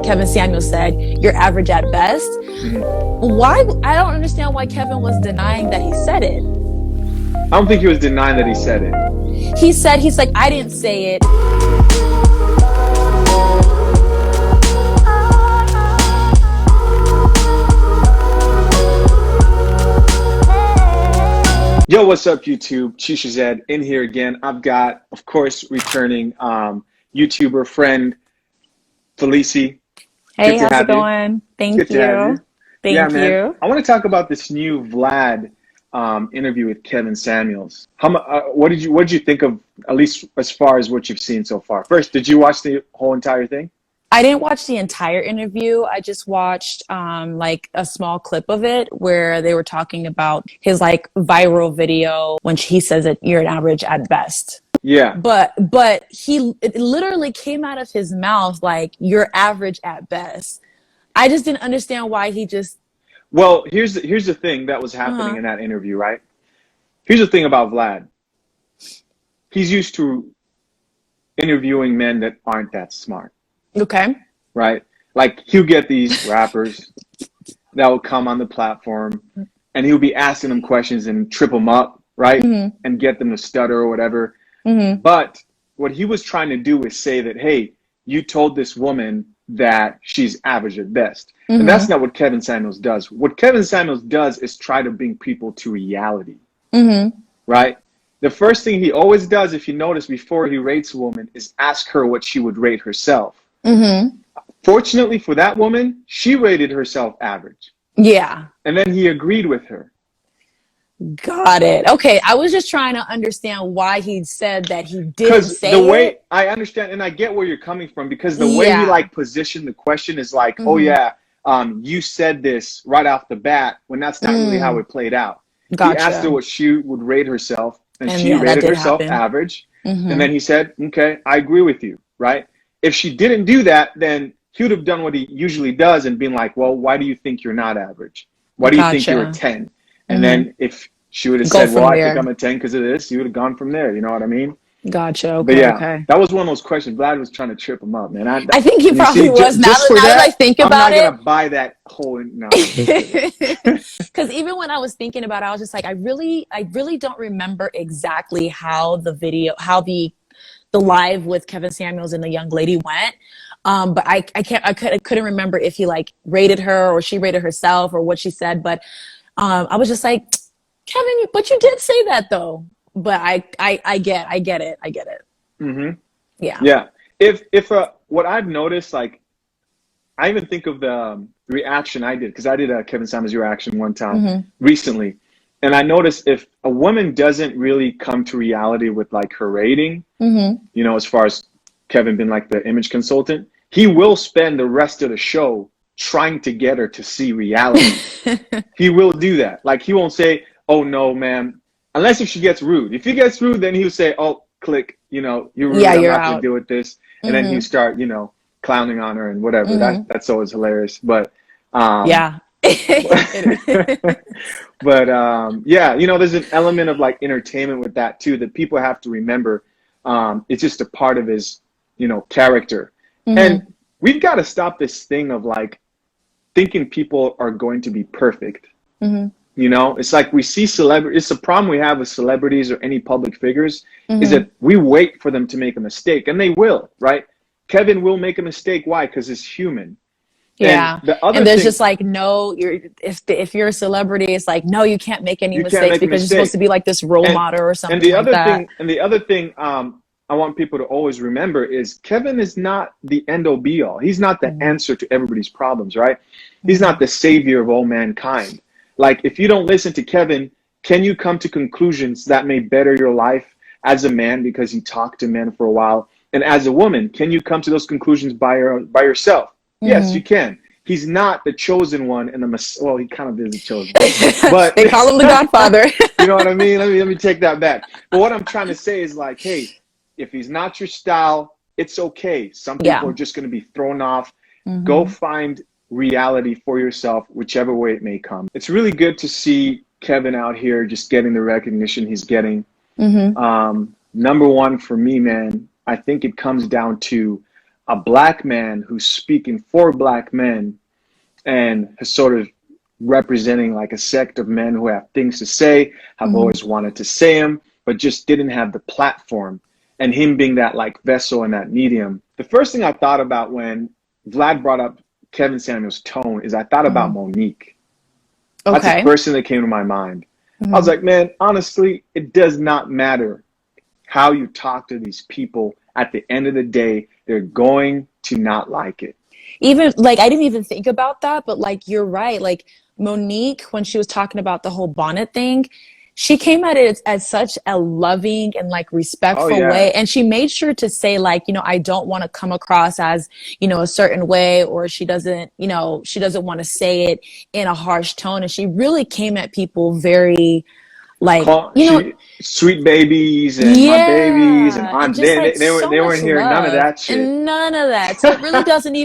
Kevin Samuels said, "You're average at best." Why? I don't understand why Kevin was denying that he said it. I don't think he was denying that he said it. He's like, "I didn't say it." Yo, what's up, YouTube? Chisha Zed in here again. I've got, of course, returning YouTuber friend Felicie. Hey, how's it going? Thank you. Thank you. I want to talk about this new Vlad interview with Kevin Samuels. What did you think of, at least as far as what you've seen so far? First, did you watch the whole entire thing? I didn't watch the entire interview. I just watched like a small clip of it where they were talking about his like viral video when he says that you're an average at best. Yeah. But it literally came out of his mouth like you're average at best. I just didn't understand why he just. Well, here's the thing that was happening in that interview, right? Here's the thing about Vlad. He's used to interviewing men that aren't that smart. Okay. Right? Like, he'll get these rappers that will come on the platform and he'll be asking them questions and trip them up, right? And get them to stutter or whatever. But what he was trying to do is say that, hey, you told this woman that she's average at best. And that's not what Kevin Samuels does. What Kevin Samuels does is try to bring people to reality. Right? The first thing he always does, if you notice, before he rates a woman is ask her what she would rate herself. Fortunately for that woman, she rated herself average. Yeah. And then he agreed with her. Got it. Okay, I was just trying to understand why he said that he didn't say the way it. I understand, and I get where you're coming from, because the way he like positioned the question is like, oh yeah, you said this right off the bat, when that's not really how it played out. Gotcha. He asked her what she would rate herself, and she rated herself average. And then he said, okay, I agree with you, right? If she didn't do that, then he would have done what he usually does and been like, well, why do you think you're not average? Why do you think you're a 10? And then if she would have said, well, I think I'm a 10 because of this, he would have gone from there. You know what I mean? Gotcha. Okay. But yeah, that was one of those questions. Vlad was trying to trip him up, man. I think he probably was. Now that I think about it, I'm not gonna buy that whole. No. Because even when I was thinking about it, I was just like, I really don't remember exactly how the live with Kevin Samuels and the young lady went. But I couldn't remember if he like rated her or she rated herself or what she said. But I was just like, Kevin, but you did say that though. But I get it. Yeah. Yeah. If what I've noticed, like, I even think of the reaction I did, because I did a Kevin Samuels reaction one time recently, and I noticed if a woman doesn't really come to reality with like her rating, you know, as far as Kevin being like the image consultant, he will spend the rest of the show trying to get her to see reality. He will do that. Like, he won't say, oh no, ma'am, unless if she gets rude. If he gets rude, then he'll say, oh, click, you know, you're rude, I'm not gonna do with this. And then he'll start, you know, clowning on her and whatever. That's always hilarious. But yeah. But yeah, you know, there's an element of like entertainment with that too, that people have to remember. It's just a part of his, you know, character. And we've got to stop this thing of like thinking people are going to be perfect. You know, it's like we see celebrities. It's a problem we have with celebrities or any public figures is that we wait for them to make a mistake, and they will, right? Kevin will make a mistake. Why? Because he's human. Yeah. And there's just like, no, if you're a celebrity, it's like, no, you can't make any mistakes because you're supposed to be like this role model or something. And the other thing I want people to always remember is Kevin is not the end all be all. He's not the answer to everybody's problems, right? He's not the savior of all mankind. Like, if you don't listen to Kevin, can you come to conclusions that may better your life as a man because you talked to men for a while? And as a woman, can you come to those conclusions by yourself? Yes, you can. He's not the chosen one, and well, he kind of is the chosen one. But they call him the Godfather. You know what I mean? Let me take that back. But what I'm trying to say is like, hey, if he's not your style, it's okay. Some people are just going to be thrown off. Go find reality for yourself, whichever way it may come. It's really good to see Kevin out here just getting the recognition he's getting. Number one for me, man, I think it comes down to a black man who's speaking for black men and is sort of representing like a sect of men who have things to say, have always wanted to say them, but just didn't have the platform. And him being that like vessel and that medium. The first thing I thought about when Vlad brought up Kevin Samuels' tone is I thought about Monique. That's the first thing that came to my mind. I was like, man, honestly, it does not matter how you talk to these people. At the end of the day, they're going to not like it. Even like, I didn't even think about that, but like, you're right. Like Monique, when she was talking about the whole bonnet thing, she came at it as such a loving and like respectful way. And she made sure to say like, you know, I don't want to come across as, you know, a certain way, or she doesn't, you know, she doesn't want to say it in a harsh tone. And she really came at people very like, you know, sweet babies and my babies and they weren't hearing none of that shit. And none of that. So it really doesn't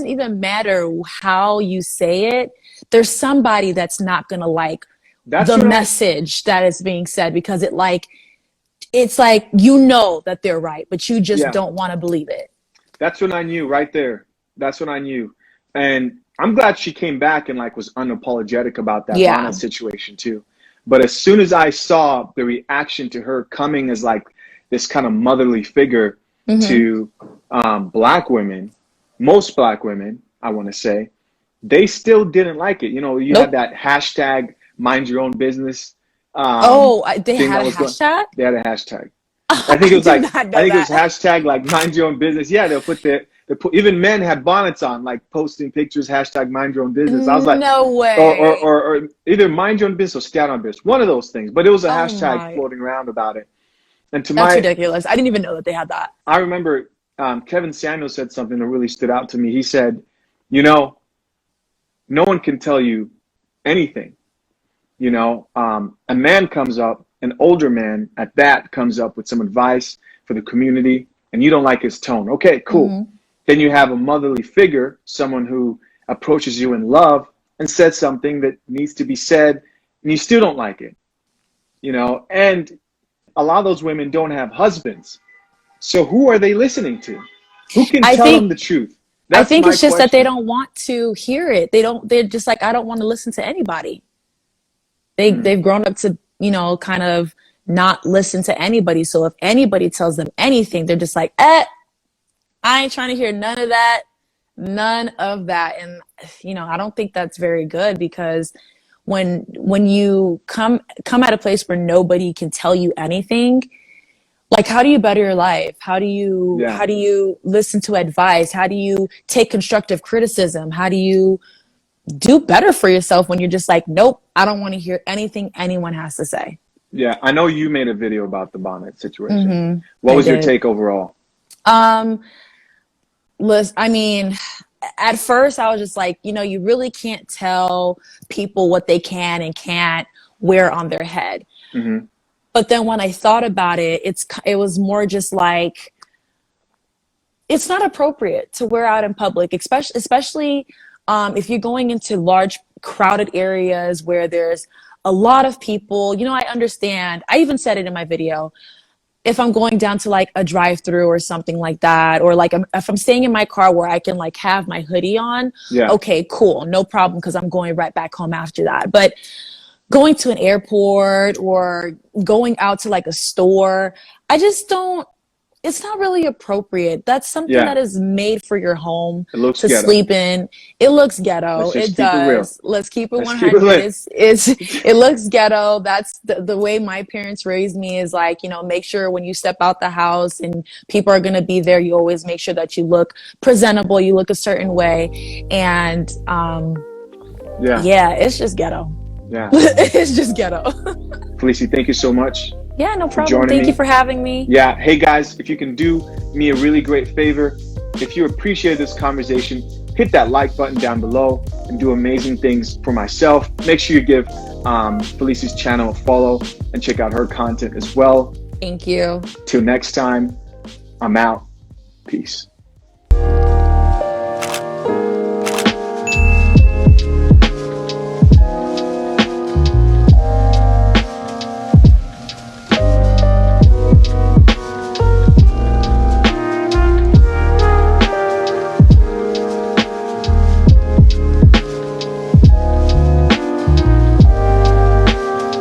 even matter how you say it. There's somebody that's not going to like the message that is being said, because it's like, you know that they're right, but you just don't want to believe it. That's when I knew right there. That's when I knew. And I'm glad she came back and like was unapologetic about that bonnet situation too. But as soon as I saw the reaction to her coming as like this kind of motherly figure to black women, most black women, I want to say, they still didn't like it. You know, you had that hashtag mind your own business. They had a hashtag? They had a hashtag. I think it was like, I think it was hashtag like mind your own business. Yeah, they'll put even men had bonnets on, like posting pictures, hashtag mind your own business. I was like, no way. Or either mind your own business or stay out on business. One of those things. But it was a hashtag floating around about it. And that's ridiculous. I didn't even know that they had that. I remember Kevin Samuels said something that really stood out to me. He said, you know, no one can tell you anything. You know, a man comes up, an older man at that comes up with some advice for the community, and you don't like his tone. Okay, cool. Then you have a motherly figure, someone who approaches you in love and says something that needs to be said, and you still don't like it. You know, and a lot of those women don't have husbands. So who are they listening to? Who can tell them the truth? I think it's just that they don't want to hear it. They're just like, I don't want to listen to anybody. They've grown up to, you know, kind of not listen to anybody. So if anybody tells them anything, they're just like, I ain't trying to hear none of that. And, you know, I don't think that's very good, because when you come at a place where nobody can tell you anything, like, how do you better your life? How do you listen to advice? How do you take constructive criticism? How do you do better for yourself when you're just like, nope, I don't want to hear anything anyone has to say? Yeah, I know you made a video about the bonnet situation. What was your take overall? Listen, I mean, at first I was just like, you know, you really can't tell people what they can and can't wear on their head. But then when I thought about it, it was more just like, it's not appropriate to wear out in public, especially if you're going into large crowded areas where there's a lot of people. You know, I understand. I even said it in my video. If I'm going down to like a drive-through or something like that, or like if I'm staying in my car where I can like have my hoodie on, okay, cool, no problem, because I'm going right back home after that. But going to an airport or going out to like a store, I just don't, it's not really appropriate. That's something that is made for your home to sleep in. It looks ghetto. It does. Let's keep it 100. It looks ghetto. That's the way my parents raised me, is like, you know, make sure when you step out the house and people are going to be there, you always make sure that you look presentable, you look a certain way. And it's just ghetto. Yeah. It's just ghetto. Felicie, thank you so much. Yeah, no problem. Thank you for having me. Yeah. Hey, guys, if you can do me a really great favor, if you appreciate this conversation, hit that like button down below and do amazing things for myself. Make sure you give Felicie's channel a follow and check out her content as well. Thank you. Till next time, I'm out. Peace.